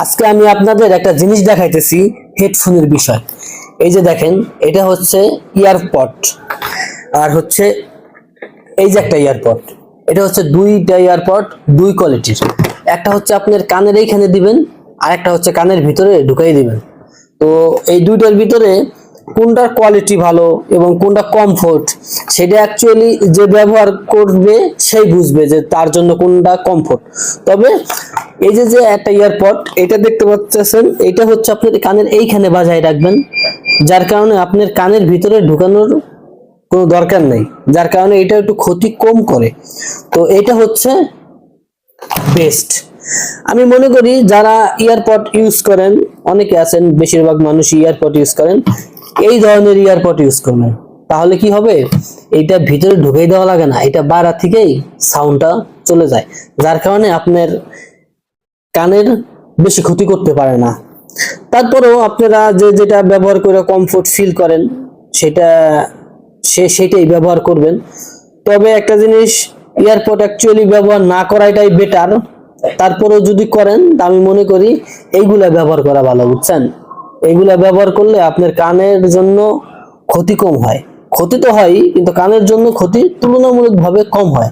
আজকে আমি আপনাদের একটা জিনিস দেখাইতেছি হেডফোনের বিষয়। এই যে দেখেন, এটা হচ্ছে ইয়ারপড, আর হচ্ছে এই যে একটা ইয়ারপড। এটা হচ্ছে দুইটা ইয়ারপড, দুই কোয়ালিটির। একটা হচ্ছে আপনার কানের এইখানে দিবেন, আর একটা হচ্ছে কানের ভিতরে ঢুকাই দিবেন। তো এই দুইটার ভিতরে কোনটার কোয়ালিটি ভালো এবং কোনটা কমফোর্ট, সেটা অ্যাকচুয়ালি যে ব্যবহার করবে সেই বুঝবে যে তার জন্য কোনটা কমফোর্ট। তবে এই যে যে একটা ইয়ারপড, এটা দেখতে পাচ্ছেন, এটা হচ্ছে আপনার কানের এইখানে বাজায় রাখবেন, যার কারণে আপনার কানের ভিতরে ঢুকানোর কোনো দরকার নেই, যার কারণে এটা একটু ক্ষতি কম করে। তো এটা হচ্ছে বেস্ট। আমি মনে করি যারা ইয়ারপড ইউজ করেন, অনেকে আছেন, বেশিরভাগ মানুষ ইয়ারপড ইউজ করেন, এই ধরনের ইয়ারপড ইউজ করবেন। তাহলে কি হবে, এইটা ভিতরে ঢুকিয়ে দেওয়া লাগে না, এটা বাইরে থেকেই সাউন্ডটা চলে যায়, যার কারণে আপনার কানের বেশি ক্ষতি করতে পারে না। তারপরেও আপনারা যে যেটা ব্যবহার করে কমফোর্ট ফিল করেন, সেটা সেটাই ব্যবহার করবেন। তবে একটা জিনিস, ইয়ারপড অ্যাকচুয়ালি ব্যবহার না করাটাই বেটার। তারপরেও যদি করেন, তা আমি মনে করি এইগুলা ব্যবহার করা ভালো, বুঝছেন? এইগুলা ব্যবহার করলে আপনার কানের জন্য ক্ষতি কম হয়। ক্ষতি তো হয়, কিন্তু কানের জন্য ক্ষতি তুলনামূলকভাবে কম হয়।